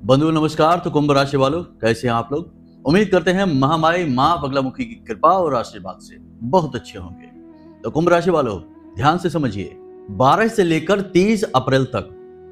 बंधु नमस्कार। तो कुंभ राशि वालों, कैसे हैं आप लोग? उम्मीद करते हैं महामाई मां बगलामुखी की कृपा और आशीर्वाद से बहुत अच्छे होंगे। तो कुंभ राशि वालों, ध्यान से समझिए, 12 से लेकर 30 अप्रैल तक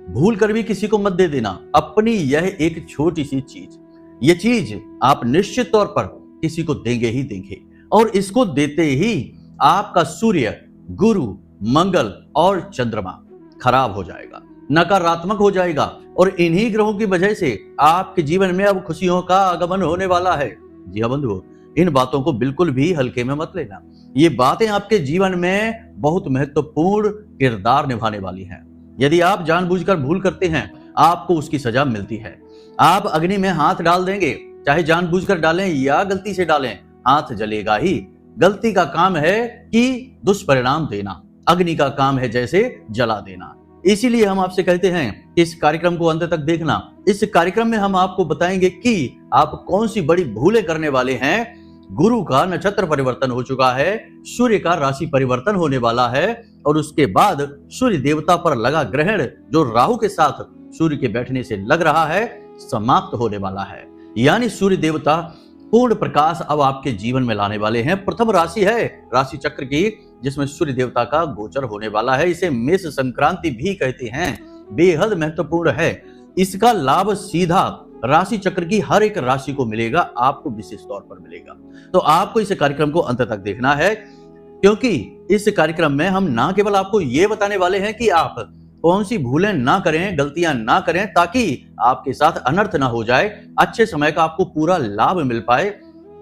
भूल कर भी किसी को मत दे देना अपनी यह एक छोटी सी चीज। ये चीज आप निश्चित तौर पर किसी को देंगे ही देंगे, और इसको देते ही आपका सूर्य, गुरु, मंगल और चंद्रमा खराब हो जाएगा, नकारात्मक हो जाएगा, और इन्हीं ग्रहों की वजह से आपके जीवन में अब खुशियों का आगमन होने वाला है। जी हाँ बंधुओं, इन बातों को बिल्कुल भी हल्के में मत लेना। ये बातें आपके जीवन में बहुत महत्वपूर्ण किरदार निभाने वाली हैं। यदि आप जानबूझकर भूल करते हैं, आपको उसकी सजा मिलती है। आप अग्नि में हाथ डाल देंगे, चाहे जानबूझकर डालें या गलती से डालें, हाथ जलेगा ही। गलती का काम है कि दुष्परिणाम देना, अग्नि का काम है जैसे जला देना। इसीलिए हम आपसे कहते हैं इस कार्यक्रम को अंत तक देखना। इस कार्यक्रम में हम आपको बताएंगे कि आप कौन सी बड़ी भूलें करने वाले हैं। गुरु का नक्षत्र परिवर्तन हो चुका है, सूर्य का राशि परिवर्तन होने वाला है, और उसके बाद सूर्य देवता पर लगा ग्रहण जो राहु के साथ सूर्य के बैठने से लग रहा है, समाप्त होने वाला है। यानी सूर्य देवता पूर्ण प्रकाश अब आपके जीवन में लाने वाले हैं। प्रथम राशि है राशि चक्र की, जिसमें सूर्य देवता का गोचर होने वाला है। इसे मेष संक्रांति भी कहते हैं, बेहद महत्वपूर्ण है। इसका लाभ सीधा राशि चक्र की हर एक राशि को मिलेगा, आपको विशेष तौर पर मिलेगा। तो आपको इस कार्यक्रम को अंत तक देखना है, क्योंकि इस कार्यक्रम में हम ना केवल आपको ये बताने वाले हैं कि आप कौन सी भूलें ना करें, गलतियां ना करें, ताकि आपके साथ अनर्थ ना हो जाए, अच्छे समय का आपको पूरा लाभ मिल पाए।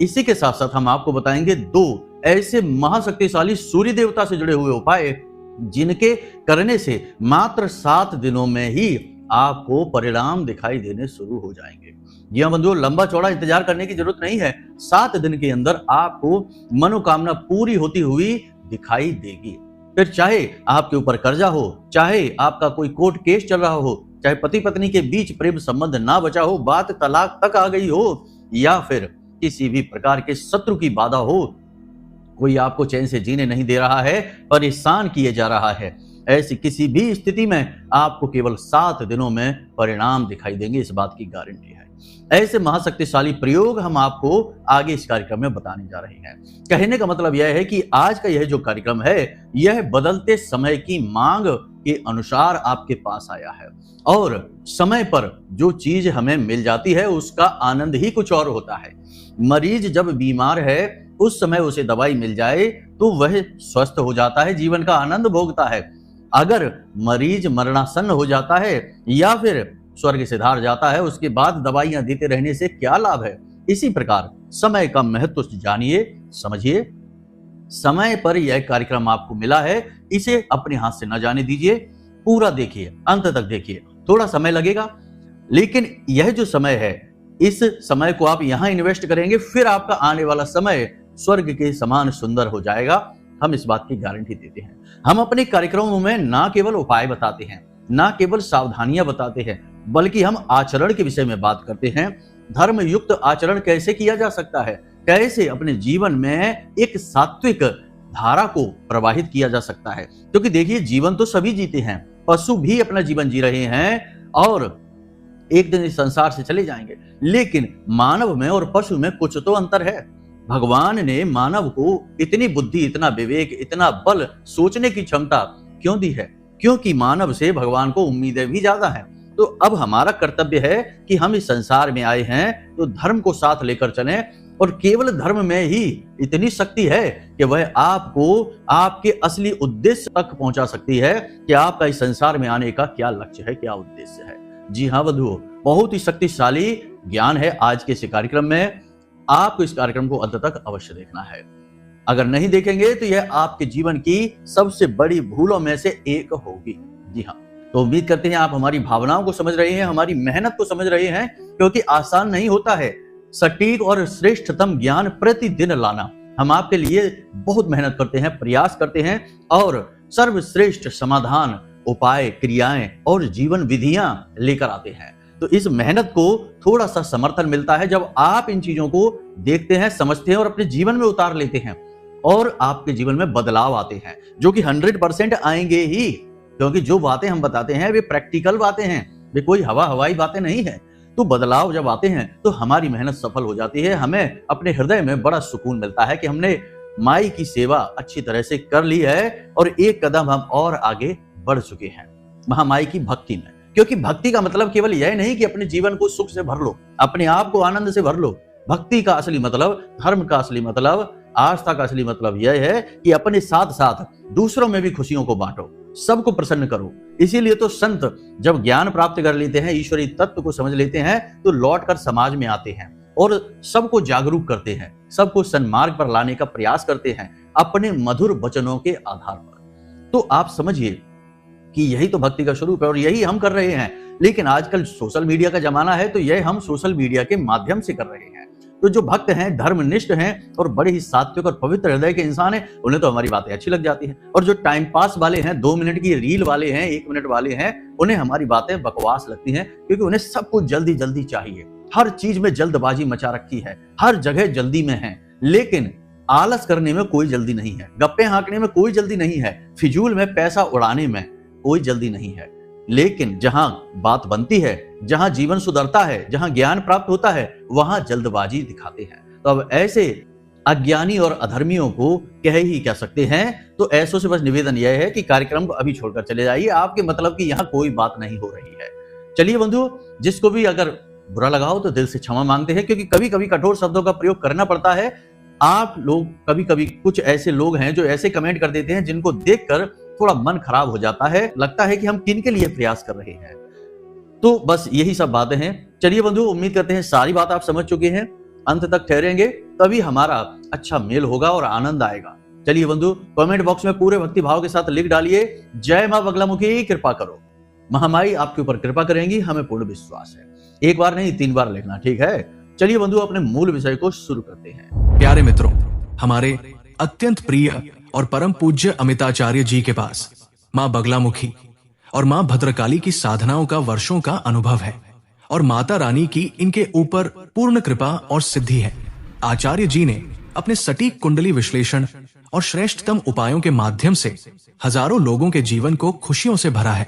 इसी के साथ साथ हम आपको बताएंगे 2 ऐसे महाशक्तिशाली सूर्य देवता से जुड़े हुए उपाय, जिनके करने से मात्र 7 दिनों में ही आपको परिणाम दिखाई देने शुरू हो जाएंगे। जी हाँ बंधुओं, लंबा चौड़ा इंतजार करने की जरूरत नहीं है। 7 दिन के अंदर आपको मनोकामना पूरी होती हुई दिखाई देगी। फिर चाहे आपके ऊपर कर्जा हो, चाहे आपका कोई कोर्ट केस चल रहा हो, चाहे पति पत्नी के बीच प्रेम संबंध ना बचा हो, बात तलाक तक आ गई हो, या फिर किसी भी प्रकार के शत्रु की बाधा हो, कोई आपको चैन से जीने नहीं दे रहा है, परेशान किए जा रहा है, ऐसी किसी भी स्थिति में आपको केवल 7 दिनों में परिणाम दिखाई देंगे, इस बात की गारंटी है। ऐसे महाशक्तिशाली प्रयोग हम आपको आगे इस कार्यक्रम में बताने जा रहे हैं। कहने का मतलब यह है कि आज का यह जो कार्यक्रम है, यह बदलते समय की मांग के अनुसार आपके पास आया है, और समय पर जो चीज हमें मिल जाती है उसका आनंद ही कुछ और होता है। मरीज जब बीमार है, उस समय उसे दवाई मिल जाए तो वह स्वस्थ हो जाता है, जीवन का आनंद भोगता है। अगर मरीज मरणासन्न हो जाता है या फिर स्वर्ग सिधार जाता है, उसके बाद दवाइयां देते रहने से क्या लाभ है। इसी प्रकार समय का महत्व जानिए, समझिए। समय पर यह कार्यक्रम आपको मिला है, इसे अपने हाथ से न जाने दीजिए। पूरा देखिए, अंत तक देखिए। थोड़ा समय लगेगा, लेकिन यह जो समय है, इस समय को आप यहां इन्वेस्ट करेंगे, फिर आपका आने वाला समय स्वर्ग के समान सुंदर हो जाएगा। हम इस बात की गारंटी देते हैं। हम अपने कार्यक्रमों में ना केवल उपाय बताते हैं, ना केवल सावधानियां बताते हैं, बल्कि हम आचरण के विषय में बात करते हैं। धर्म युक्त आचरण कैसे किया जा सकता है, कैसे अपने जीवन में एक सात्विक धारा को प्रवाहित किया जा सकता है। क्योंकि देखिए, जीवन तो सभी जीते हैं, पशु भी अपना जीवन जी रहे हैं और एक दिन इस संसार से चले जाएंगे, लेकिन मानव में और पशु में कुछ तो अंतर है। भगवान ने मानव को इतनी बुद्धि, इतना विवेक, इतना बल, सोचने की क्षमता क्यों दी है? क्योंकि मानव से भगवान को उम्मीदें भी ज्यादा हैं। तो अब हमारा कर्तव्य है कि हम इस संसार में आए हैं तो धर्म को साथ लेकर चलें, और केवल धर्म में ही इतनी शक्ति है कि वह आपको आपके असली उद्देश्य तक पहुंचा सकती है कि आपका इस संसार में आने का क्या लक्ष्य है, क्या उद्देश्य है। जी हाँ बंधुओं, बहुत ही शक्तिशाली ज्ञान है आज के इस कार्यक्रम में। आपको इस कार्यक्रम को अंत तक अवश्य देखना है। अगर नहीं देखेंगे तो यह आपके जीवन की सबसे बड़ी भूलों में से एक होगी। जी हाँ, तो उम्मीद करते हैं आप हमारी भावनाओं को समझ रहे हैं, हमारी मेहनत को समझ रहे हैं, क्योंकि आसान नहीं होता है सटीक और श्रेष्ठतम ज्ञान प्रतिदिन लाना। हम आपके लिए बहुत मेहनत करते हैं, प्रयास करते हैं, और सर्वश्रेष्ठ समाधान, उपाय, क्रियाएं और जीवन विधियां लेकर आते हैं। तो इस मेहनत को थोड़ा सा समर्थन मिलता है जब आप इन चीजों को देखते हैं, समझते हैं और अपने जीवन में उतार लेते हैं, और आपके जीवन में बदलाव आते हैं, जो कि 100% आएंगे ही। क्योंकि जो बातें हम बताते हैं वे प्रैक्टिकल बातें हैं, वे कोई हवाई बातें नहीं है। तो बदलाव जब आते हैं तो हमारी मेहनत सफल हो जाती है। हमें अपने हृदय में बड़ा सुकून मिलता है कि हमने माई की सेवा अच्छी तरह से कर ली है और एक कदम हम और आगे बढ़ चुके हैं महामाई की भक्ति में। क्योंकि भक्ति का मतलब केवल यह नहीं कि अपने जीवन को सुख से भर लो, अपने आप को आनंद से भर लो। भक्ति का असली मतलब, धर्म का असली मतलब, आस्था का असली मतलब यह है कि अपने साथ साथ दूसरों में भी खुशियों को बांटो, सबको प्रसन्न करो। इसीलिए तो संत जब ज्ञान प्राप्त कर लेते हैं, ईश्वरीय तत्व को समझ लेते हैं, तो लौटकर समाज में आते हैं और सबको जागरूक करते हैं, सबको सन्मार्ग पर लाने का प्रयास करते हैं अपने मधुर वचनों के आधार पर। तो आप समझिए कि यही तो भक्ति का स्वरूप है और यही हम कर रहे हैं। लेकिन आजकल सोशल मीडिया का जमाना है, तो यह हम सोशल मीडिया के माध्यम से कर रहे हैं। तो जो भक्त हैं, धर्मनिष्ठ हैं और बड़े ही सात्विक और पवित्र हृदय के इंसान हैं, उन्हें तो हमारी बातें अच्छी लग जाती हैं। और जो टाइम पास वाले हैं, 2 मिनट की रील वाले हैं, 1 मिनट वाले हैं, उन्हें हमारी बातें बकवास लगती हैं, क्योंकि उन्हें सब कुछ जल्दी जल्दी चाहिए। हर चीज में जल्दबाजी मचा रखी है, हर जगह जल्दी में है। लेकिन आलस करने में कोई जल्दी नहीं है, गप्पे हाँकने में कोई जल्दी नहीं है, फिजूल में पैसा उड़ाने में कोई जल्दी नहीं है। लेकिन जहां बात बनती है, जहां जीवन सुधरता है, जहां ज्ञान प्राप्त होता है, वहां जल्दबाजी दिखाते हैं। तो अब ऐसे अज्ञानी और अधर्मियों को कह ही क्या सकते हैं। तो ऐसों से बस निवेदन यह है कि कार्यक्रम को अभी छोड़कर चले जाइए, आपके मतलब की यहाँ कोई बात नहीं हो रही है। चलिए बंधु, जिसको भी अगर बुरा लगा हो तो दिल से क्षमा मांगते हैं, क्योंकि कभी कभी कठोर शब्दों का प्रयोग करना पड़ता है। आप लोग कभी कभी कुछ ऐसे लोग हैं जो ऐसे कमेंट कर देते हैं जिनको देखकर थोड़ा मन खराब हो जाता है, लगता है कि हम किन के लिए प्रयास कर रहे हैं। तो बस यही सब बातें हैं। चलिए बंधु, उम्मीद करते हैं सारी बात आप समझ चुके हैं। अंत तक ठहरेंगे तभी हमारा अच्छा मेल होगा और आनंद आएगा। चलिए बंधु, कमेंट बॉक्स में पूरे भक्ति भाव के साथ लिख डालिए, जय मां बगलामुखी कृपा करो। महामाई आपके ऊपर कृपा करेंगी, हमें पूर्ण विश्वास है। एक बार नहीं, 3 बार लिखना, ठीक है। चलिए बंधु, अपने मूल विषय को शुरू करते हैं। प्यारे मित्रों, हमारे अत्यंत प्रिय और परम पूज्य अमिताचार्य जी के पास मां बगलामुखी और मां भद्रकाली की साधनाओं का वर्षों का अनुभव है और माता रानी की इनके ऊपर पूर्ण कृपा और सिद्धि है। आचार्य जी ने अपने सटीक कुंडली विश्लेषण और श्रेष्ठतम उपायों के माध्यम से हजारों लोगों के जीवन को खुशियों से भरा है।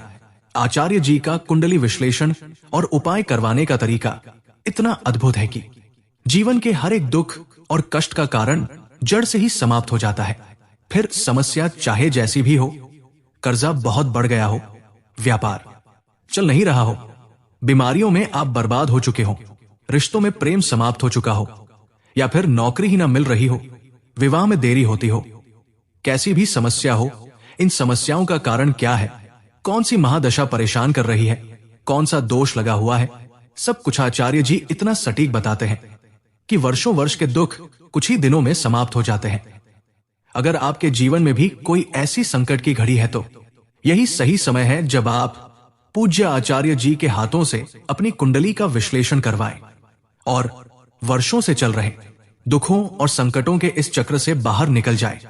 आचार्य जी का कुंडली विश्लेषण और उपाय करवाने का तरीका इतना अद्भुत है कि जीवन के हर एक दुख और कष्ट का कारण जड़ से ही समाप्त हो जाता है। फिर समस्या चाहे जैसी भी हो, कर्जा बहुत बढ़ गया हो, व्यापार चल नहीं रहा हो, बीमारियों में आप बर्बाद हो चुके हो, रिश्तों में प्रेम समाप्त हो चुका हो, या फिर नौकरी ही ना मिल रही हो, विवाह में देरी होती हो, कैसी भी समस्या हो, इन समस्याओं का कारण क्या है, कौन सी महादशा परेशान कर रही है, कौन सा दोष लगा हुआ है, सब कुछ आचार्य जी इतना सटीक बताते हैं कि वर्षों वर्ष के दुख कुछ ही दिनों में समाप्त हो जाते हैं। अगर आपके जीवन में भी कोई ऐसी संकट की घड़ी है तो यही सही समय है जब आप पूज्य आचार्य जी के हाथों से अपनी कुंडली का विश्लेषण करवाएं और वर्षों से चल रहे दुखों और संकटों के इस चक्र से बाहर निकल जाए।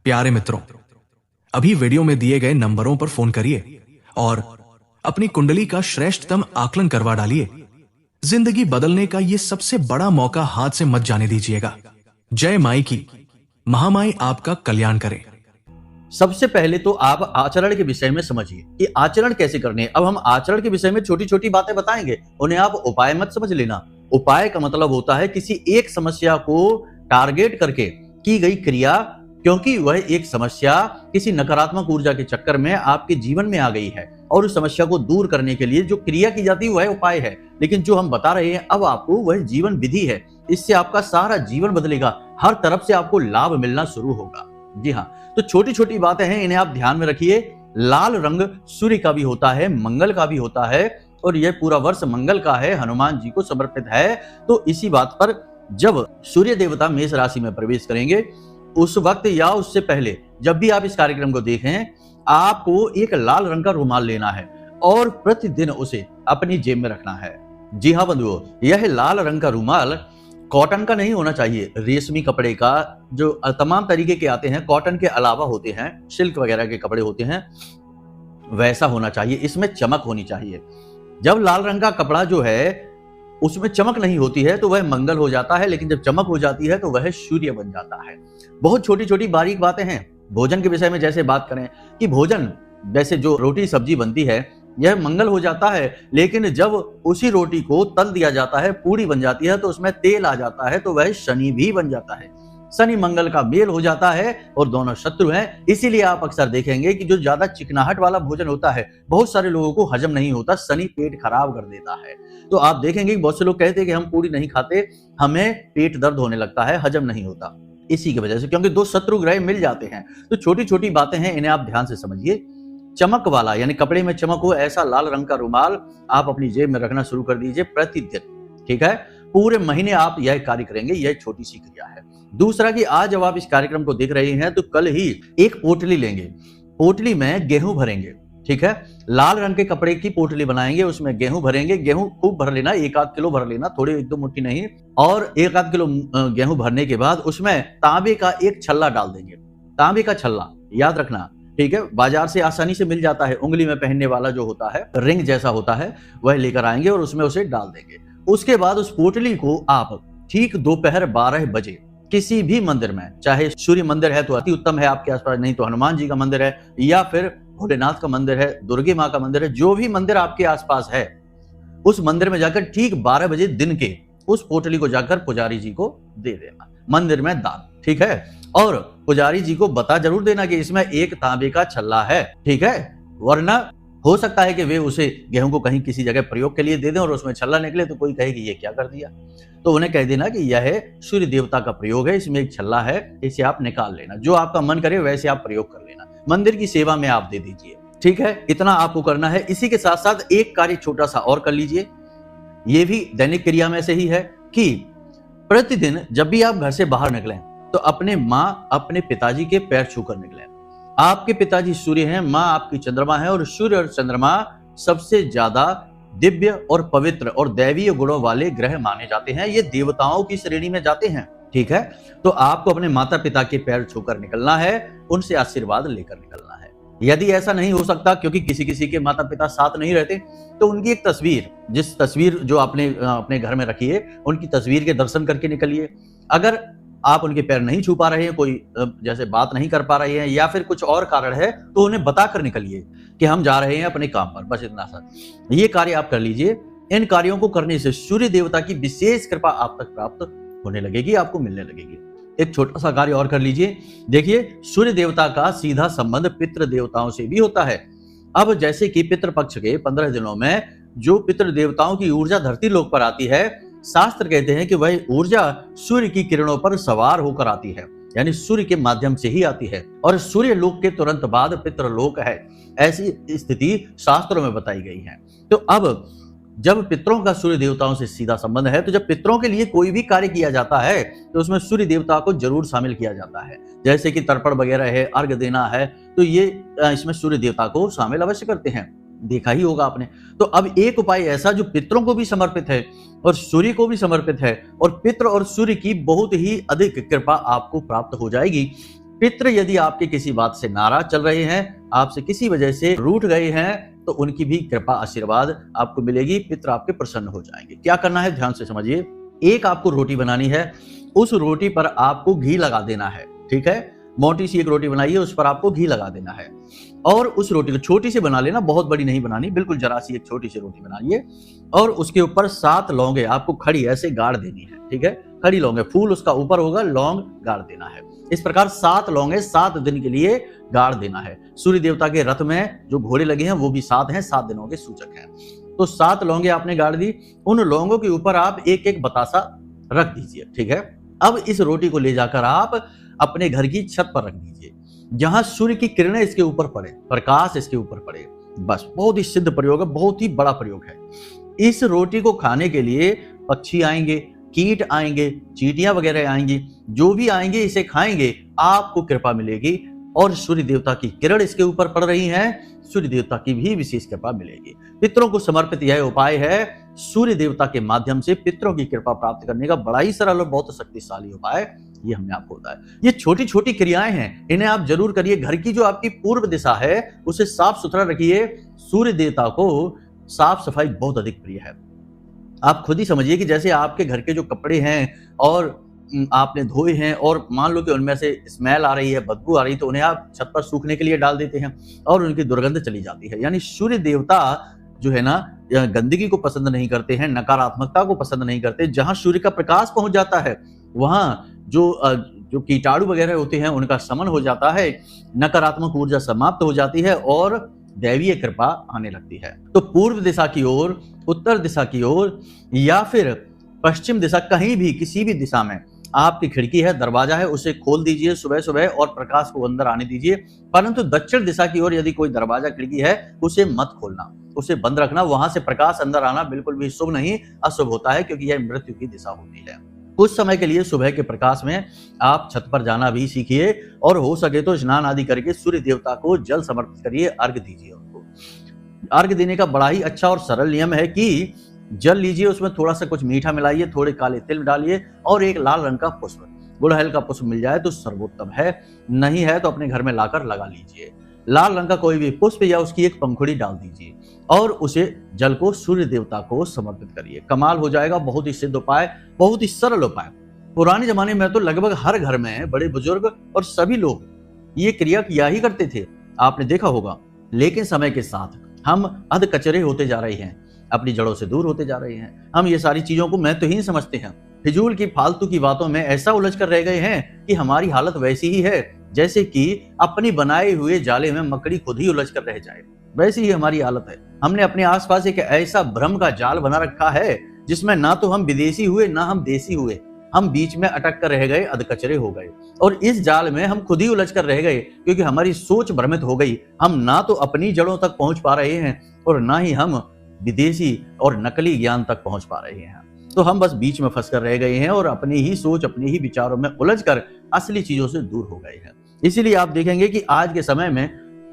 प्यारे मित्रों, अभी वीडियो में दिए गए नंबरों पर फोन करिए और अपनी कुंडली का श्रेष्ठतम आकलन करवा डालिए। जिंदगी बदलने का ये सबसे बड़ा मौका हाथ से मत जाने दीजिएगा। जय माई की, महामाई आपका कल्याण करे। सबसे पहले तो आप आचरण के विषय में समझिए कि आचरण कैसे करने हैं। अब हम आचरण के विषय में छोटी छोटी बातें बताएंगे, उन्हें आप उपाय मत समझ लेना। उपाय का मतलब होता है किसी एक समस्या को टारगेट करके की गई क्रिया, क्योंकि वह एक समस्या किसी नकारात्मक ऊर्जा के चक्कर में आपके जीवन में आ गई है और उस समस्या को दूर करने के लिए जो क्रिया की जाती है वह उपाय है। लेकिन जो हम बता रहे हैं अब आपको, वह जीवन विधि है। इससे आपका सारा जीवन बदलेगा, हर तरफ से आपको लाभ मिलना शुरू होगा। जी हाँ, तो छोटी छोटी बातें हैं, इन्हें आप ध्यान में रखिए। लाल रंग सूर्य का भी होता है, मंगल का भी होता है और यह पूरा वर्ष मंगल का है, हनुमान जी को समर्पित है। तो इसी बात पर जब सूर्य देवता मेष राशि में प्रवेश करेंगे उस वक्त या उससे पहले जब भी आप इस कार्यक्रम को देखें, आपको एक लाल रंग का रुमाल लेना है और प्रतिदिन उसे अपनी जेब में रखना है। जी हाँ बंधुओं, यह लाल रंग का रुमाल कॉटन का नहीं होना चाहिए, रेशमी कपड़े का, जो तमाम तरीके के आते हैं, कॉटन के अलावा होते हैं, सिल्क वगैरह के कपड़े होते हैं, वैसा होना चाहिए। इसमें चमक होनी चाहिए। जब लाल रंग का कपड़ा जो है उसमें चमक नहीं होती है तो वह मंगल हो जाता है, लेकिन जब चमक हो जाती है तो वह सूर्य बन जाता है। बहुत छोटी छोटी बारीक बातें हैं। भोजन के विषय में जैसे बात करें कि भोजन, जैसे जो रोटी सब्जी बनती है यह मंगल हो जाता है। लेकिन जब उसी रोटी को तल दिया जाता है, पूरी बन जाती है, तो उसमें तेल आ जाता है, तो वह शनि भी बन जाता है। शनि मंगल का मेल हो जाता है और दोनों शत्रु हैं। इसीलिए आप अक्सर देखेंगे कि जो ज्यादा चिकनाहट वाला भोजन होता है, बहुत सारे लोगों को हजम नहीं होता, शनि पेट खराब कर देता है। तो आप देखेंगे कि बहुत से लोग कहते हैं कि हम पूरी नहीं खाते, हमें पेट दर्द होने लगता है, हजम नहीं होता, इसी की वजह से, क्योंकि दो शत्रु ग्रह मिल जाते हैं। तो छोटी छोटी बातें हैं, इन्हें आप ध्यान से समझिए। चमक वाला यानी कपड़े में चमक हो ऐसा लाल रंग का रुमाल आप अपनी जेब में रखना शुरू कर दीजिए प्रतिदिन। ठीक है, पूरे महीने आप यह कार्य करेंगे, यह छोटी सी क्रिया है। दूसरा कि आज जब आप इस कार्यक्रम को देख रहे हैं तो कल ही एक पोटली लेंगे, पोटली में गेहूं भरेंगे। ठीक है, लाल रंग के कपड़े की पोटली बनाएंगे, उसमें गेहूं भरेंगे। गेहूं खूब भर लेना, 1-8 किलो भर लेना, थोड़े 1-2 मुट्ठी नहीं। और 1-8 किलो गेहूं भरने के बाद उसमें तांबे का एक छल्ला डाल देंगे। तांबे का छल्ला याद रखना, ठीक है, बाजार से आसानी से मिल जाता है, उंगली में पहनने वाला जो होता है, रिंग जैसा होता है, वह लेकर आएंगे और उसमें उसे डाल देंगे। उसके बाद उस पोटली को आप ठीक दोपहर 12 बजे किसी भी मंदिर में, चाहे सूर्य मंदिर है तो अति उत्तम है आपके आसपास, नहीं तो हनुमान जी का मंदिर है, या फिर भोलेनाथ का मंदिर है, दुर्गे माँ का मंदिर है, जो भी मंदिर आपके आसपास है, उस मंदिर में जाकर ठीक 12 बजे दिन के उस पोटली को जाकर पुजारी जी को दे देना, मंदिर में दान। ठीक है, और पुजारी जी को बता जरूर देना कि इसमें एक तांबे का छल्ला है। ठीक है, वरना हो सकता है कि वे उसे गेहूं को कहीं किसी जगह प्रयोग के लिए दे दें और उसमें छल्ला निकले तो कोई कहे कि ये क्या कर दिया। तो उन्हें कह देना कि यह सूर्य देवता का प्रयोग है, इसमें एक छल्ला है, इसे आप निकाल लेना, जो आपका मन करे वैसे आप प्रयोग कर लेना, मंदिर की सेवा में आप दे दीजिए। ठीक है, इतना आपको करना है। इसी के साथ साथ एक कार्य छोटा सा और कर लीजिए, ये भी दैनिक क्रिया में से ही है कि प्रतिदिन जब भी आप घर से बाहर निकलें तो अपने माँ अपने पिताजी के पैर छूकर निकलें। आपके पिताजी सूर्य हैं, माँ आपकी चंद्रमा है, और सूर्य और चंद्रमा सबसे ज्यादा दिव्य और पवित्र और दैवीय गुणों वाले ग्रह माने जाते हैं, ये देवताओं की श्रेणी में जाते हैं। ठीक है, तो आपको अपने माता पिता के पैर छूकर निकलना है, उनसे आशीर्वाद लेकर निकलना है। यदि ऐसा नहीं हो सकता, क्योंकि किसी किसी के माता पिता साथ नहीं रहते, तो उनकी एक तस्वीर, जिस तस्वीर जो आपने अपने घर में रखी है, उनकी तस्वीर के दर्शन करके निकलिए। अगर आप उनके पैर नहीं छू पा रहे हैं, कोई जैसे बात नहीं कर पा रहे हैं या फिर कुछ और कारण है, तो उन्हें बताकर निकलिए कि हम जा रहे हैं अपने काम पर, बस इतना सा। ये कार्य आप कर लीजिए। इन कार्यों को करने से सूर्य देवता की विशेष कृपा आप तक प्राप्त होने लगेगी, आपको मिलने लगेगी। एक छोटा सा कार्य और कर लीजिए। देखिए, सूर्य देवता का सीधा संबंध पितृ देवताओं से भी होता है। अब जैसे कि पितृ पक्ष के 15 दिनों में जो पितृ देवताओं की ऊर्जा धरती लोक पर आती है, शास्त्र कहते हैं कि वह ऊर्जा सूर्य की किरणों पर सवार होकर आती है, यानी सूर्य के माध्यम से ही आती है, और सूर्य लोक के तुरंत बाद पितृलोक है, ऐसी स्थिति शास्त्रों में बताई गई है। तो अब जब पितरों का सूर्य देवताओं से सीधा संबंध है, तो जब पितरों के लिए कोई भी कार्य किया जाता है तो उसमें सूर्य देवता को जरूर शामिल किया जाता है। जैसे कि तर्पण वगैरह है, अर्घ देना है, तो ये इसमें सूर्य देवता को शामिल अवश्य करते हैं, देखा ही होगा आपने। तो अब एक उपाय ऐसा जो पितरों को भी समर्पित है और सूर्य को भी समर्पित है, और पितृ और सूर्य की बहुत ही अधिक कृपा आपको प्राप्त हो जाएगी। पितृ यदि आपके किसी बात से नाराज चल रहे हैं, आपसे किसी वजह से रूठ गए हैं, तो उनकी भी कृपा आशीर्वाद आपको मिलेगी, पितृ आपके प्रसन्न हो जाएंगे। क्या करना है ध्यान से समझिए। एक आपको रोटी बनानी है, उस रोटी पर आपको घी लगा देना है। ठीक है, मोटी सी एक रोटी बनाइए, उस पर आपको घी लगा देना है, और उस रोटी को छोटी सी बना लेना, बहुत बड़ी नहीं बनानी, बिल्कुल जरा सी एक छोटी सी रोटी बनाइए, और उसके ऊपर 7 लौंगे आपको खड़ी ऐसे गाड़ देनी है। ठीक है, खड़ी लौंगे, फूल उसका ऊपर होगा, लौंग गाड़ देना है। इस प्रकार 7 लौंगे 7 दिन के लिए गाड़ देना है। सूर्य देवता के रथ में जो घोड़े लगे हैं वो भी 7 हैं, 7 दिनों के सूचक हैं। तो 7 लौंगे आपने गाड़ दी, उन लौंगों के ऊपर आप एक एक बतासा रख दीजिए। ठीक है, अब इस रोटी को ले जाकर आप अपने घर की छत पर रख दीजिए, जहां सूर्य की किरणें इसके ऊपर पड़े, प्रकाश इसके ऊपर पड़े। बस, बहुत ही सिद्ध प्रयोग है, बहुत ही बड़ा प्रयोग है। इस रोटी को खाने के लिए पक्षी आएंगे, कीट आएंगे, चींटियां वगैरह आएंगी, जो भी आएंगे इसे खाएंगे, आपको कृपा मिलेगी, और सूर्य देवता की किरण इसके ऊपर पड़ रही है, सूर्य देवता की भी विशेष कृपा मिलेगी। पितरों को समर्पित यह उपाय है, सूर्य देवता के माध्यम से पितरों की कृपा प्राप्त करने का बड़ा ही सरल और बहुत शक्तिशाली उपाय ये हमने आपको बताया। ये छोटी छोटी क्रियाएं हैं, इन्हें आप जरूर करिए। घर की जो आपकी पूर्व दिशा है उसे साफ सुथरा रखिए। सूर्य देवता को साफ सफाई बहुत अधिक प्रिय है। आप खुद ही समझिए कि जैसे आपके घर के जो कपड़े हैं और आपने धोए हैं और मान लो कि उनमें से स्मेल आ रही है, बदबू आ रही है, तो उन्हें आप छत पर सूखने के लिए डाल देते हैं और उनकी दुर्गंध चली जाती है। यानी सूर्य देवता जो है ना, गंदगी को पसंद नहीं करते हैं, नकारात्मकता को पसंद नहीं करते। जहां सूर्य का प्रकाश पहुंच जाता है वहां जो कीटाणु वगैरह होते हैं उनका शमन हो जाता है, नकारात्मक ऊर्जा समाप्त हो जाती है और दैवीय कृपा आने लगती है। तो पूर्व दिशा की ओर, उत्तर दिशा की ओर या फिर पश्चिम दिशा, कहीं भी किसी भी दिशा में आपकी खिड़की है, दरवाजा है, उसे खोल दीजिए सुबह सुबह और प्रकाश को अंदर आने दीजिए। परंतु दक्षिण दिशा की ओर यदि कोई दरवाजा खिड़की है उसे मत खोलना, उसे बंद रखना। वहां से प्रकाश अंदर आना बिल्कुल भी शुभ नहीं, अशुभ होता है, क्योंकि यह मृत्यु की दिशा होती है। कुछ समय के लिए सुबह के प्रकाश में आप छत पर जाना भी सीखिए और हो सके तो स्नान आदि करके सूर्य देवता को जल समर्पित करिए, अर्घ दीजिए उनको। अर्घ देने का बड़ा ही अच्छा और सरल नियम है कि जल लीजिए, उसमें थोड़ा सा कुछ मीठा मिलाइए, थोड़े काले तिल डालिए और एक लाल रंग का पुष्प, गुड़हल का पुष्प मिल जाए तो सर्वोत्तम है, नहीं है तो अपने घर में लाकर लगा लीजिए। लाल रंग का कोई भी पुष्प या उसकी एक पंखुड़ी डाल दीजिए और उसे जल को सूर्य देवता को समर्पित करिए। कमाल हो जाएगा। बहुत ही सिद्ध उपाय, बहुत ही सरल उपाय। पुराने जमाने में तो लगभग हर घर में बड़े बुजुर्ग और सभी लोग ये क्रिया किया ही करते थे, आपने देखा होगा। लेकिन समय के साथ हम अध कचरे होते जा रहे हैं, अपनी जड़ों से दूर होते जा रहे हैं। हम ये सारी चीजों को महत्वहीन समझते हैं, फिजूल की फालतू की बातों में ऐसा उलझ कर रह गए हैं कि हमारी हालत वैसी ही है जैसे कि अपनी बनाए हुए जाले में मकड़ी खुद ही उलझ कर रह जाए, वैसी ही हमारी हालत है। हमने अपने आसपास एक ऐसा भ्रम का जाल बना रखा है जिसमें ना तो हम विदेशी हुए ना हम देसी हुए, हम बीच में अटक कर रह गए, अधकचरे हो गए। और इस जाल में हम खुद ही उलझ कर रह गए क्योंकि हमारी सोच भ्रमित हो गई। हम ना तो अपनी जड़ों तक पहुंच पा रहे हैं और ना ही हम विदेशी और नकली ज्ञान तक पहुंच पा रहे हैं। तो हम बस बीच में फंस कर रह गए हैं और अपनी ही सोच, अपने ही विचारों में उलझ कर असली चीजों से दूर हो गए हैं। इसीलिए आप देखेंगे कि आज के समय में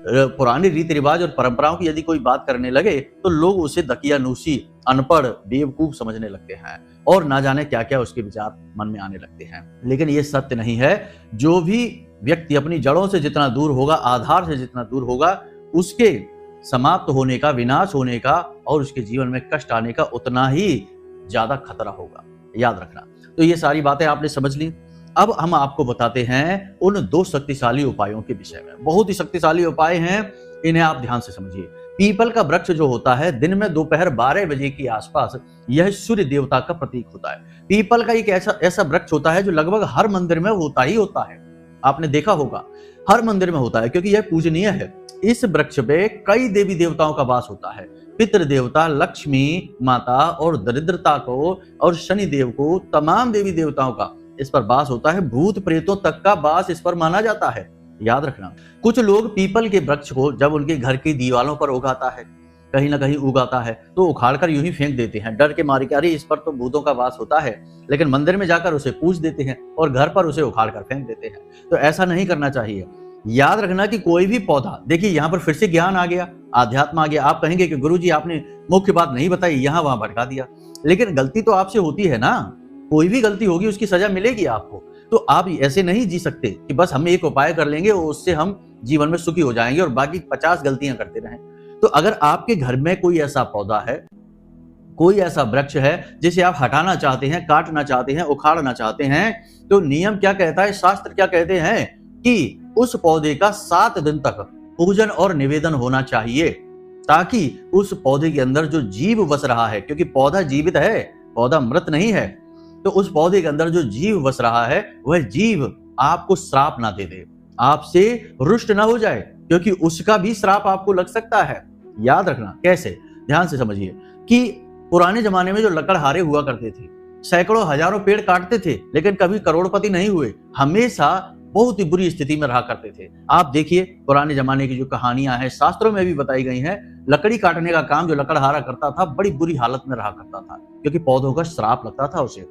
पुराने रीति रिवाज और परंपराओं की यदि कोई बात करने लगे तो लोग उसे दकियानूसी, अनपढ़, बेवकूफ समझने लगते हैं और ना जाने क्या क्या उसके विचार मन में आने लगते हैं। लेकिन ये सत्य नहीं है। जो भी व्यक्ति अपनी जड़ों से जितना दूर होगा, आधार से जितना दूर होगा, उसके समाप्त होने का, विनाश होने का और उसके जीवन में कष्ट आने का उतना ही ज्यादा खतरा होगा, याद रखना। तो ये सारी बातें आपने समझ ली। अब हम आपको बताते हैं उन 2 शक्तिशाली उपायों के विषय में। बहुत ही शक्तिशाली उपाय हैं, इन्हें आप ध्यान से समझिए। पीपल का वृक्ष जो होता है, दिन में दोपहर 12 बजे के आसपास यह सूर्य देवता का प्रतीक होता है। पीपल का एक ऐसा वृक्ष होता है जो लगभग हर मंदिर में होता ही होता है, आपने देखा होगा, हर मंदिर में होता है क्योंकि यह पूजनीय है। इस वृक्ष पे कई देवी देवताओं का वास होता है। पितृ देवता, लक्ष्मी माता और दरिद्रता को और शनि देव को, तमाम देवी देवताओं का इस पर वास होता है। भूत प्रेतों तक का वास इस पर माना जाता है, याद रखना। कुछ लोग पीपल के वृक्ष को जब उनके घर की दीवारों पर उगाता है, कहीं ना कहीं उगाता है, तो उखाड़कर यूं ही फेंक देते हैं, डर के मारे कि अरे इस पर तो भूतों का वास होता है। लेकिन मंदिर में जाकर उसे पूज देते हैं और घर पर उसे उखाड़कर फेंक देते हैं। तो ऐसा नहीं करना चाहिए। याद रखना कि कोई भी पौधा, देखिए यहाँ पर फिर से ज्ञान आ गया, आध्यात्म आ गया। आप कहेंगे कि गुरुजी आपने मुख्य बात नहीं बताई, यहाँ वहां भटका दिया। लेकिन गलती तो आपसे होती है ना, कोई भी गलती होगी उसकी सजा मिलेगी आपको। तो आप ऐसे नहीं जी सकते कि बस हम एक उपाय कर लेंगे और उससे हम जीवन में सुखी हो जाएंगे और बाकी 50 गलतियां करते रहें। तो अगर आपके घर में कोई ऐसा पौधा है, कोई ऐसा वृक्ष है जिसे आप हटाना चाहते हैं, काटना चाहते हैं, उखाड़ना चाहते हैं, तो नियम क्या कहता है, शास्त्र क्या कहते हैं कि उस पौधे का 7 दिन तक पूजन और निवेदन होना चाहिए, ताकि उस पौधे के अंदर जो जीव बस रहा है, क्योंकि पौधा जीवित है, पौधा मृत नहीं है, तो उस पौधे के अंदर जो जीव बस रहा है वह जीव आपको श्राप ना दे दे, आपसे रुष्ट ना हो जाए, क्योंकि उसका भी श्राप आपको लग सकता है। याद रखना कैसे, ध्यान से समझिए कि पुराने जमाने में जो लकड़हारे हुआ करते थे, सैकड़ों हजारों पेड़ काटते थे लेकिन कभी करोड़पति नहीं हुए, हमेशा बहुत ही बुरी स्थिति में रहा करते थे। आप देखिए पुराने जमाने की जो कहानियां हैं, शास्त्रों में भी बताई गई हैं, लकड़ी काटने का काम जो लकड़हारा करता था बड़ी बुरी हालत में रहा करता था क्योंकि पौधों का श्राप लगता था उसे।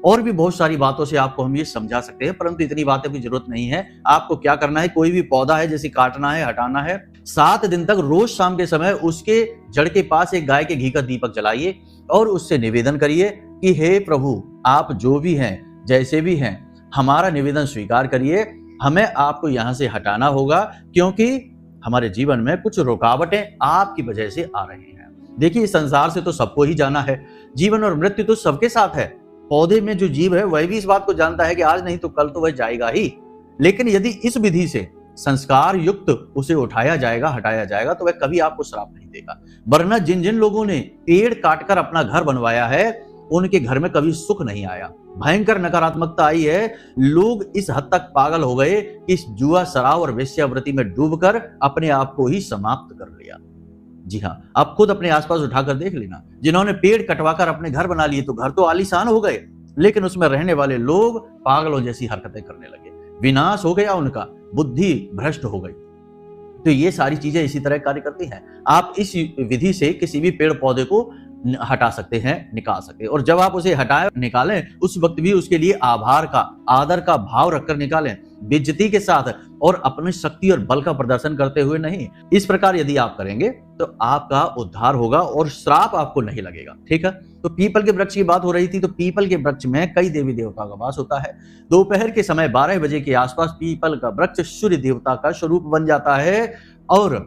और भी बहुत सारी बातों से आपको हम ये समझा सकते हैं, परंतु इतनी बातें की जरूरत नहीं है। आपको क्या करना है, कोई भी पौधा है जैसे काटना है, हटाना है, 7 दिन तक रोज शाम के समय उसके जड़ के पास एक गाय के घी का दीपक जलाइए और उससे निवेदन करिए कि हे प्रभु, आप जो भी हैं, जैसे भी हैं, हमारा निवेदन स्वीकार करिए, हमें आपको यहां से हटाना होगा क्योंकि हमारे जीवन में कुछ रुकावटें आपकी वजह से आ रही हैं। देखिए इस संसार से तो सबको ही जाना है, जीवन और मृत्यु तो सबके साथ है, पौधे में जो जीव है वह भी इस बात को जानता है कि आज नहीं तो कल तो वह जाएगा ही, लेकिन यदि इस विधि से संस्कार युक्त उसे उठाया जाएगा, हटाया जाएगा, तो वह कभी आपको श्राप नहीं देगा। वरना जिन जिन लोगों ने पेड़ काटकर अपना घर बनवाया है उनके घर में कभी सुख नहीं आया, भयंकर नकारात्मकता आई है। लोग इस हद तक पागल हो गए कि इस जुआ, शराब और वेश्यावृत्ति में डूबकर अपने आप को ही समाप्त कर लिया। जी हाँ, आप खुद अपने आसपास उठाकर देख लेना, जिन्होंने पेड़ कटवाकर अपने घर बना लिए तो घर तो आलीशान हो गए, लेकिन उसमें रहने वाले लोग पागलों जैसी हरकतें करने लगे, विनाश हो गया उनका, बुद्धि भ्रष्ट हो गई। तो ये सारी चीजें इसी तरह कार्य करती हैं। आप इस विधि से किसी भी पेड़ पौधे को हटा सकते हैं, निकाल सकते हैं, और जब आप उसे हटाएं, निकालें, उस वक्त भी उसके लिए आभार का, आदर का भाव रखकर निकालें, बेइज्जती के साथ और अपनी शक्ति और बल का प्रदर्शन करते हुए नहीं। इस प्रकार यदि आप करेंगे तो आपका उद्धार होगा और श्राप आपको नहीं लगेगा। ठीक है, तो पीपल के वृक्ष की बात हो रही थी, तो पीपल के वृक्ष में कई देवी देवताओं का वास होता है। दोपहर के समय 12 बजे के आसपास पीपल का वृक्ष सूर्य देवता का स्वरूप बन जाता है और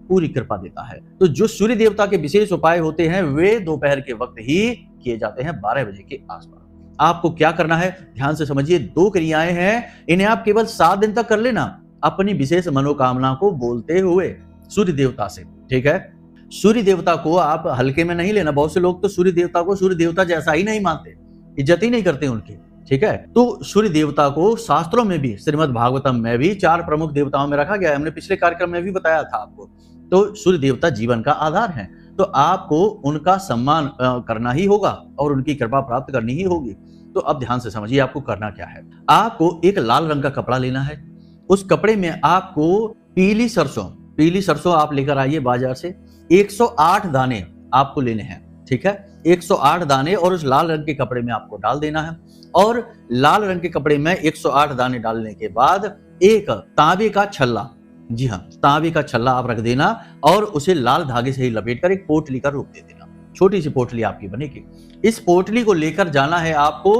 पूरी कृपा देता है। तो जो सूर्य देवता के विशेष उपाय होते हैं वे दोपहर के वक्त ही किए जाते हैं, 12 बजे के आसपास। आपको क्या करना है, ध्यान से समझिए। 2 क्रियाएं हैं, इन्हें आप केवल 7 दिन तक कर लेना, अपनी विशेष मनोकामना को बोलते हुए सूर्य देवता से। ठीक है, सूर्य देवता को आप हल्के में नहीं लेना। बहुत से लोग तो सूर्य देवता को सूर्य देवता जैसा ही नहीं मानते, इज्जत ही नहीं करते उनकी। ठीक है, तो सूर्य देवता को शास्त्रों में भी, श्रीमद् भागवतम में भी 4 प्रमुख देवताओं में रखा गया है। हमने पिछले कार्यक्रम में भी बताया था आपको। तो सूर्य देवता जीवन का आधार है, तो आपको उनका सम्मान करना ही होगा और उनकी कृपा प्राप्त करनी ही होगी। तो अब ध्यान से समझिए आपको करना क्या है। आपको एक लाल रंग का कपड़ा लेना है, उस कपड़े में आपको पीली सरसों आप लेकर आइए बाजार से। 108 दाने आपको लेने हैं। ठीक है, 108 दाने, और उस लाल रंग के कपड़े में आपको डाल देना है। और लाल रंग के कपड़े में 108 दाने डालने के बाद एक तांबे का छल्ला, जी हाँ, तांबे का छल्ला आप रख देना और उसे लाल धागे से ही लपेटकर एक पोटली का रूप दे देना। छोटी सी पोटली आपकी बनेगी। इस पोटली को लेकर जाना है आपको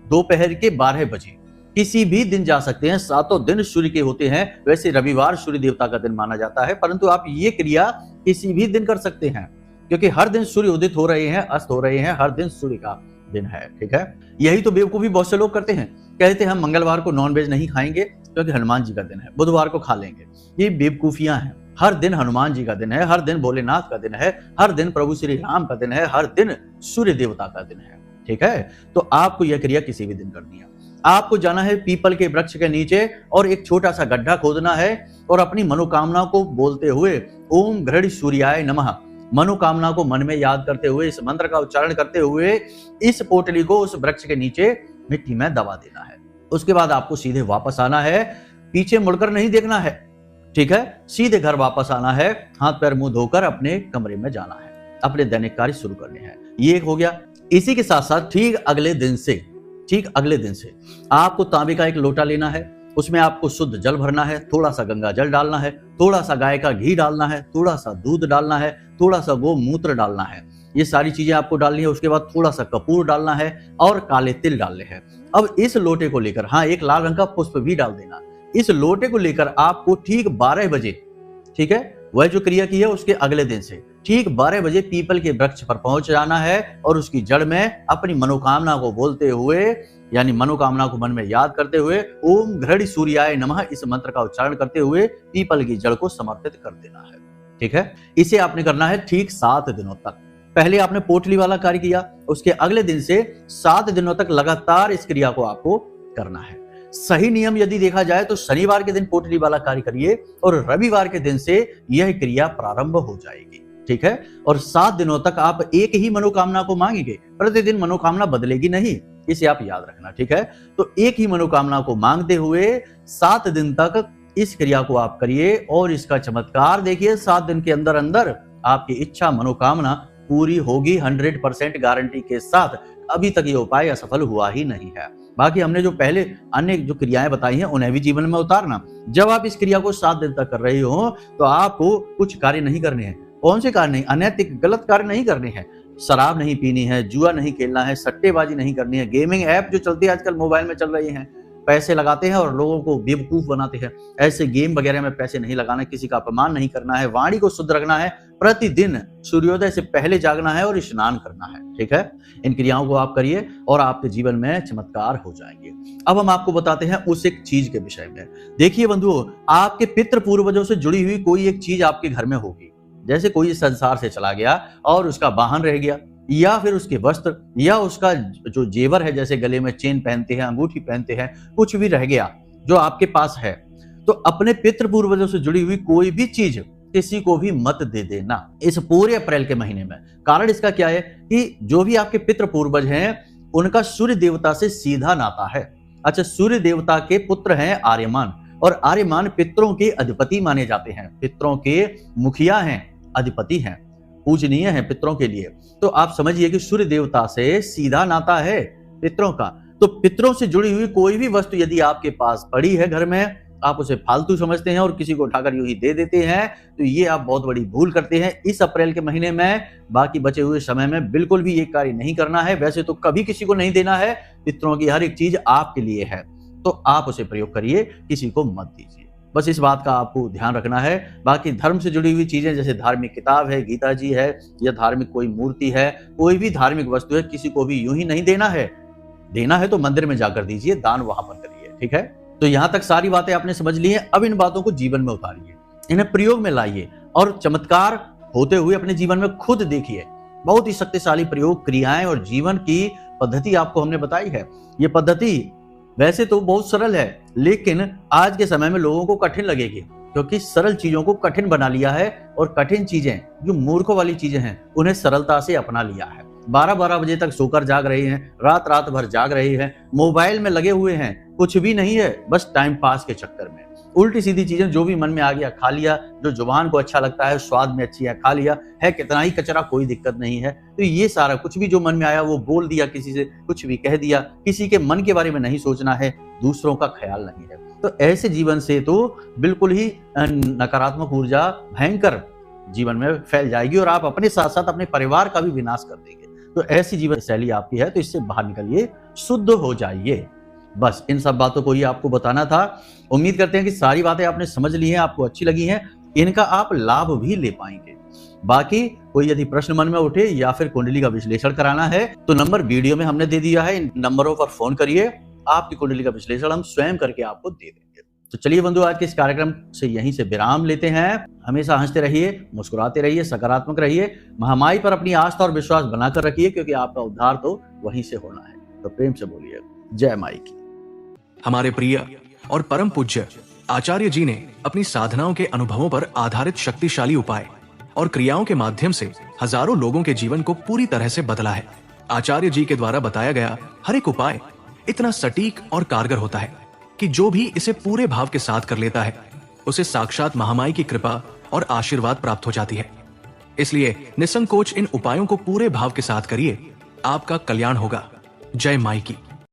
दोपहर के 12 बजे। किसी भी दिन जा सकते हैं, 7 दिन सूर्य के होते हैं। वैसे रविवार सूर्य देवता का दिन माना जाता है, परंतु आप ये क्रिया किसी भी दिन कर सकते हैं, क्योंकि हर दिन सूर्य उदित हो रहे हैं, अस्त हो रहे हैं, हर दिन सूर्य का दिन है। ठीक है, यही तो बेवकूफी बहुत से लोग करते हैं, कहते हैं हम मंगलवार को नॉनवेज नहीं खाएंगे क्योंकि हनुमान जी का दिन है, बुधवार को खा लेंगे। ये बेवकूफियां हैं। हर दिन हनुमान जी का दिन है, हर दिन भोलेनाथ का दिन है, हर दिन प्रभु श्री राम का दिन है, हर दिन सूर्य देवता का दिन है। ठीक है, तो आपको यह क्रिया किसी भी दिन करनी है। आपको जाना है पीपल के वृक्ष के नीचे और एक छोटा सा गड्ढा खोदना है और अपनी मनोकामना को बोलते हुए ओम घृण सूर्याय नमः, मनोकामना को मन में याद करते हुए, इस मंत्र का उच्चारण करते हुए इस पोटली को उस वृक्ष के नीचे मिट्टी में दबा देना है। उसके बाद आपको सीधे वापस आना है, पीछे मुड़कर नहीं देखना है। ठीक है, सीधे घर वापस आना है, हाथ पैर मुंह धोकर अपने कमरे में जाना है, अपने दैनिक कार्य शुरू करने हैं। ये एक हो गया। इसी के साथ साथ ठीक अगले दिन से आपको तांबे का एक लोटा लेना है, उसमें आपको शुद्ध जल भरना है, थोड़ा सा गंगा जल डालना है, थोड़ा सा गाय का घी डालना है, थोड़ा सा दूध डालना है, थोड़ा सा गोमूत्र डालना है। ये सारी चीजें आपको डालनी है। उसके बाद थोड़ा सा कपूर डालना है और काले तिल डालने हैं। अब इस लोटे को लेकर, हाँ, एक लाल रंग का पुष्प भी डाल देना। इस लोटे को लेकर आपको ठीक 12 बजे, ठीक है, वह जो क्रिया की है उसके अगले दिन से ठीक 12 बजे पीपल के वृक्ष पर पहुंच जाना है और उसकी जड़ में अपनी मनोकामना को बोलते हुए, यानी मनोकामना को मन में याद करते हुए ओम घृण सूर्याय नमः इस मंत्र का उच्चारण करते हुए पीपल की जड़ को समर्पित कर देना है। ठीक है, इसे आपने करना है ठीक 7 दिनों तक। पहले आपने पोटली वाला कार्य किया, उसके अगले दिन से 7 दिनों तक लगातार इस क्रिया को आपको करना है। सही नियम यदि देखा जाए तो शनिवार के दिन पोटली वाला कार्य करिए और रविवार के दिन से यह क्रिया प्रारंभ हो जाएगी। ठीक है, और 7 दिनों तक आप एक ही मनोकामना को मांगेंगे, प्रतिदिन मनोकामना बदलेगी नहीं, इसे आप याद रखना। ठीक है, तो एक ही मनोकामना को मांगते हुए 7 दिन तक इस क्रिया को आप करिए और इसका चमत्कार देखिए। 7 दिन के अंदर अंदर आपकी इच्छा मनोकामना पूरी होगी 100% गारंटी के साथ। अभी तक ये उपाय असफल हुआ ही नहीं है। बाकी हमने जो पहले अन्य जो क्रियाएं बताई हैं उन्हें भी जीवन में उतारना। जब आप इस क्रिया को 7 दिन तक कर रहे हो तो आपको कुछ कार्य नहीं करने हैं। कौन से कार्य नहीं? अनैतिक गलत कार्य नहीं करने हैं। शराब नहीं पीनी है, जुआ नहीं खेलना है, सट्टेबाजी नहीं करनी है, गेमिंग ऐप जो चलती है आजकल मोबाइल में चल रही हैं पैसे लगाते हैं और लोगों को बेवकूफ बनाते हैं। ऐसे गेम वगैरह में पैसे नहीं लगाना, किसी का अपमान नहीं करना है, वाणी को शुद्ध रखना है, प्रतिदिन सूर्योदय से पहले जागना है और स्नान करना है। ठीक है, इन क्रियाओं को आप करिए और आपके जीवन में चमत्कार हो जाएंगे। अब हम आपको बताते हैं उस एक चीज के विषय में। देखिए बंधुओं, आपके पितृ पूर्वजों से जुड़ी हुई कोई एक चीज आपके घर में होगी। जैसे कोई इस संसार से चला गया और उसका वाहन रह गया, या फिर उसके वस्त्र, या उसका जो जेवर है, जैसे गले में चेन पहनते हैं, अंगूठी पहनते हैं, कुछ भी रह गया जो आपके पास है, तो अपने पितृ पूर्वजों से जुड़ी हुई कोई भी चीज किसी को भी मत दे देना इस पूरे अप्रैल के महीने में। कारण इसका क्या है कि जो भी आपके पितृ पूर्वज हैं उनका सूर्य देवता से सीधा नाता है। अच्छा, सूर्य देवता के पुत्र हैं आर्यमान, और आर्यमान पितरों के अधिपति माने जाते हैं, पितरों के मुखिया हैं, अधिपति हैं, पूजनीय हैं पितरों के लिए। तो आप समझिए कि सूर्य देवता से सीधा नाता है पितरों का। तो पितरों से जुड़ी हुई कोई भी वस्तु यदि आपके पास पड़ी है घर में, आप उसे फालतू समझते हैं और किसी को उठाकर यूं ही दे देते हैं, तो ये आप बहुत बड़ी भूल करते हैं। इस अप्रैल के महीने में, बाकी बचे हुए समय में बिल्कुल भी ये कार्य नहीं करना है। वैसे तो कभी किसी को नहीं देना है, पितरों की हर एक चीज आपके लिए है, तो आप उसे प्रयोग करिए, किसी को मत दीजिए। बस इस बात का आपको ध्यान रखना है। बाकी धर्म से जुड़ी हुई चीजें, जैसे धार्मिक किताब है, गीता जी है, या धार्मिक कोई मूर्ति है, कोई भी धार्मिक वस्तु है, किसी को भी यूं ही नहीं देना है। देना है तो मंदिर में जाकर दीजिए, दान वहां पर करिए। ठीक है, तो यहां तक सारी बातें आपने समझ ली हैं। अब इन बातों को जीवन में उतारिए, इन्हें प्रयोग में लाइए और चमत्कार होते हुए अपने जीवन में खुद देखिए। बहुत ही शक्तिशाली प्रयोग, क्रियाएं और जीवन की पद्धति आपको हमने बताई है। ये पद्धति वैसे तो बहुत सरल है, लेकिन आज के समय में लोगों को कठिन लगेगी, क्योंकि सरल चीजों को कठिन बना लिया है और कठिन चीजें, जो मूर्खों वाली चीजें हैं, उन्हें सरलता से अपना लिया है। 12-12 बजे तक सोकर जाग रहे हैं, रात रात भर जाग रहे हैं, मोबाइल में लगे हुए हैं, कुछ भी नहीं है, बस टाइम पास के चक्कर में उल्टी सीधी चीजें जो भी मन में आ गया खा लिया, जो जुबान को अच्छा लगता है, स्वाद में अच्छी है, खा लिया है, कितना ही कचरा, कोई दिक्कत नहीं है। तो ये सारा कुछ भी जो मन में आया वो बोल दिया, किसी से कुछ भी कह दिया, किसी के मन के बारे में नहीं सोचना है, दूसरों का ख्याल नहीं है। तो ऐसे जीवन से तो बिल्कुल ही नकारात्मक ऊर्जा भयंकर जीवन में फैल जाएगी और आप अपने साथ साथ अपने परिवार का भी विनाश कर देंगे। तो ऐसी जीवन शैली आपकी है, तो इससे बाहर निकलिए, शुद्ध हो जाइए। बस इन सब बातों को ही आपको बताना था। उम्मीद करते हैं कि सारी बातें आपने समझ ली हैं, आपको अच्छी लगी हैं, इनका आप लाभ भी ले पाएंगे। बाकी कोई यदि प्रश्न मन में उठे या फिर कुंडली का विश्लेषण कराना है, तो नंबर वीडियो में हमने दे दिया है, इन नंबरों पर फोन करिए, आपकी कुंडली का विश्लेषण हम स्वयं करके आपको दे देंगे। तो चलिए बंधु, आज के इस कार्यक्रम से यहीं से विराम लेते हैं। हमेशा हंसते रहिए, मुस्कुराते रहिए, सकारात्मक रहिए, महामाई पर अपनी आस्था और विश्वास बनाकर रखिए, क्योंकि आपका उद्धार तो वहीं से होना है। तो प्रेम से बोलिए जय माई की। हमारे प्रिय और परम पूज्य आचार्य जी ने अपनी साधनाओं के अनुभवों पर आधारित शक्तिशाली उपाय और क्रियाओं के माध्यम से हजारों लोगों के जीवन को पूरी तरह से बदला है। आचार्य जी के द्वारा बताया गया हर एक उपाय इतना सटीक और कारगर होता है कि जो भी इसे पूरे भाव के साथ कर लेता है, उसे साक्षात महामाई की कृपा और आशीर्वाद प्राप्त हो जाती है। इसलिए निसंकोच इन उपायों को पूरे भाव के साथ करिए, आपका कल्याण होगा। जय माई की।